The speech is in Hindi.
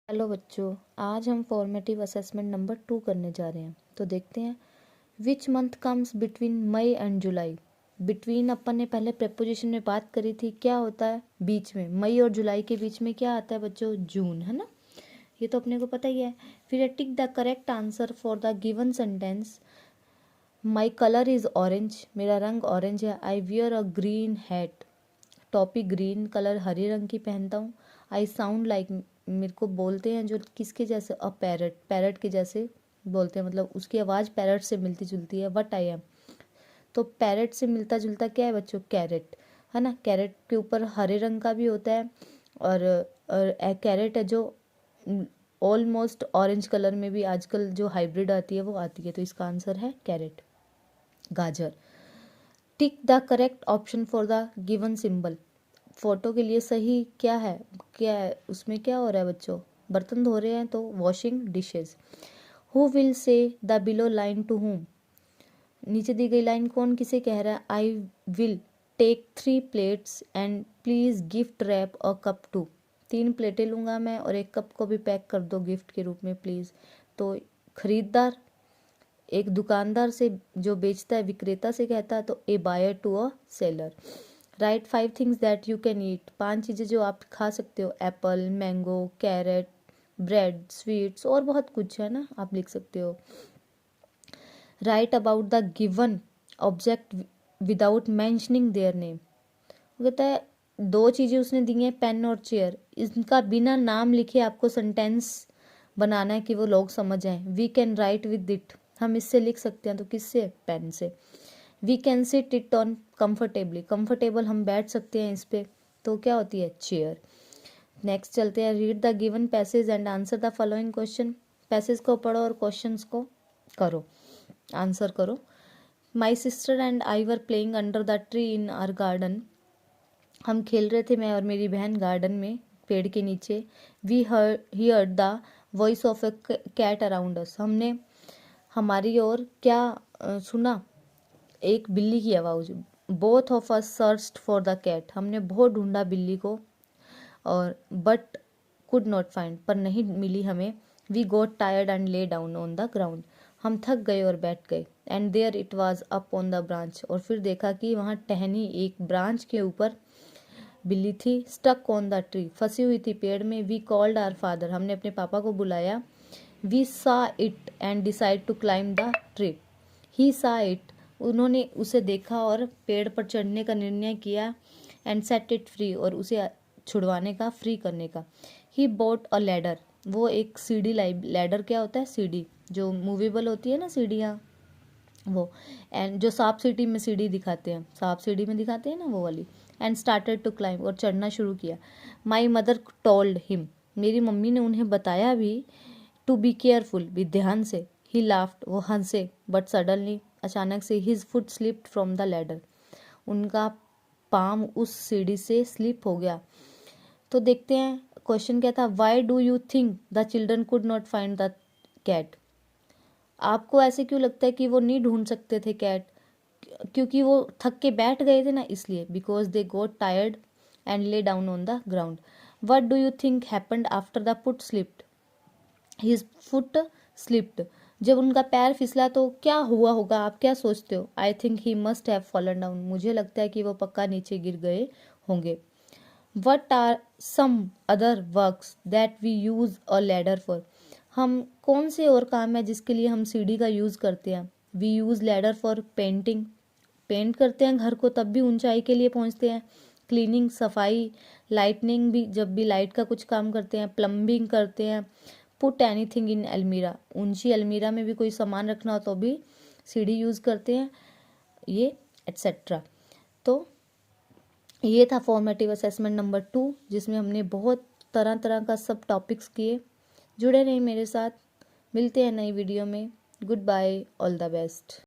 हेलो बच्चों, आज हम फॉर्मेटिव असेसमेंट नंबर 2 करने जा रहे हैं। तो देखते हैं which month comes between May and July. Between अपन ने पहले प्रेपोजिशन में बात करी थी, क्या होता है बीच में। मई और जुलाई के बीच में क्या आता है बच्चों, जून, है ना। ये तो अपने को पता ही है। फिर tick the correct answer for the given sentence. My colour is orange, मेरा रंग ऑरेंज है। I wear a green hat, टॉपी ग्रीन कलर हरे रंग की पहनता हूँ। आई साउंड लाइक, मेरे को बोलते हैं जो किसके जैसे, अ पैरट, पैरट के जैसे बोलते हैं, मतलब उसकी आवाज़ पैरट से मिलती जुलती है। वट आई एम, तो पैरट से मिलता जुलता क्या है बच्चों, कैरेट, है ना। कैरेट के ऊपर हरे रंग का भी होता है और कैरेट है जो ऑलमोस्ट ऑरेंज कलर में भी आजकल जो हाइब्रिड आती है वो आती है। तो इसका आंसर है कैरेट, गाजर। टिक the correct option for the given symbol. Photo के लिए सही क्या है, क्या है उसमें, क्या हो रहा है बच्चों, बर्तन धो रहे हैं तो washing dishes. Who will say the below line to whom, नीचे दी गई लाइन कौन किसे कह रहा है। I will take 3 plates and please gift wrap a cup too, 3 प्लेटें लूँगा मैं और एक कप को भी पैक कर दो गिफ्ट के रूप में प्लीज़। तो खरीददार एक दुकानदार से जो बेचता है, विक्रेता से कहता है, तो a buyer to a seller. Write 5 things that you can eat, 5 चीज़ें जो आप खा सकते हो। Apple, mango, carrot, bread, sweets और बहुत कुछ है ना, आप लिख सकते हो। Write about the given object without mentioning their name, वो कहता है 2 चीज़ें उसने दी हैं, पेन और चेयर, इनका बिना नाम लिखे आपको सेंटेंस बनाना है कि वो लोग समझ जाएं। We can write with it, हम इससे लिख सकते हैं, तो किससे, पेन से। We can sit it on comfortably, comfortable हम बैठ सकते हैं इस पे, तो क्या होती है, चेयर। नेक्स्ट चलते हैं, read the given passage and answer the following question. Passage को पढ़ो और क्वेश्चंस को करो, आंसर करो। My sister and I were playing under the tree in our garden, हम खेल रहे थे मैं और मेरी बहन गार्डन में, पेड़ के नीचे। We heard the voice of a cat around us, हमने हमारी ओर क्या सुना, एक बिल्ली की आवाज़। Both of us searched for the cat, हमने बहुत ढूंढा बिल्ली को और बट कुड नॉट फाइंड, पर नहीं मिली हमें। We got tired and lay down on the ground, हम थक गए और बैठ गए। And there it was up on the branch, और फिर देखा कि वहाँ टहनी एक ब्रांच के ऊपर बिल्ली थी। स्टक ऑन द ट्री, फंसी हुई थी पेड़ में। वी कॉल्ड आवर फादर, हमने अपने पापा को बुलाया। We saw it and decide to climb the tree, he saw it, उन्होंने उसे देखा और पेड़ पर चढ़ने का निर्णय किया। एंड सेट इट फ्री, और उसे छुड़वाने का, फ्री करने का। ही बोट अ लैडर, वो एक सीढ़ी लाई। लैडर क्या होता है, सीढ़ी जो मूवेबल होती है ना, सीढ़ियाँ वो। एंड जो सांप सीढ़ी में सीढ़ी दिखाते हैं, सांप सीढ़ी में दिखाते हैं ना, वो वाली। एंड स्टार्टेड टू क्लाइंब, और चढ़ना शुरू किया। माई मदर टोल्ड हिम, मेरी मम्मी ने उन्हें बताया भी, टू बी केयरफुल, भी ध्यान से। ही लाफ्ड, वो हंसे। बट सडनली, अचानक से, his foot slipped from the ladder, उनका पाम उस सीढ़ी से स्लिप हो गया। तो देखते हैं क्वेश्चन क्या था। Why do you think the children could not find the cat, आपको ऐसे क्यों लगता है कि वो नहीं ढूंढ सकते थे कैट, क्योंकि वो थक के बैठ गए थे ना, इसलिए। Because they got tired and lay down on the ground. What do you think happened after the foot slipped, his foot slipped, जब उनका पैर फिसला तो क्या हुआ होगा, आप क्या सोचते हो। I think he must have fallen down, मुझे लगता है कि वो पक्का नीचे गिर गए होंगे। What are some other works that we use a ladder for, हम कौन से और काम है जिसके लिए हम सीढ़ी का यूज करते हैं। We use ladder for painting, paint करते हैं घर को तब भी ऊंचाई के लिए पहुंचते हैं। क्लीनिंग, सफाई। लाइटनिंग भी, जब भी लाइट का कुछ काम करते हैं। प्लम्बिंग करते हैं। पुट एनीथिंग इन अलमीरा, ऊंची अलमीरा में भी कोई सामान रखना हो तो भी सीढ़ी यूज़ करते हैं, ये एट्सेट्रा। तो ये था फॉर्मेटिव असेसमेंट नंबर 2, जिसमें हमने बहुत तरह तरह का सब टॉपिक्स किए। जुड़े रहें मेरे साथ, मिलते हैं नई वीडियो में। Goodbye, all the best.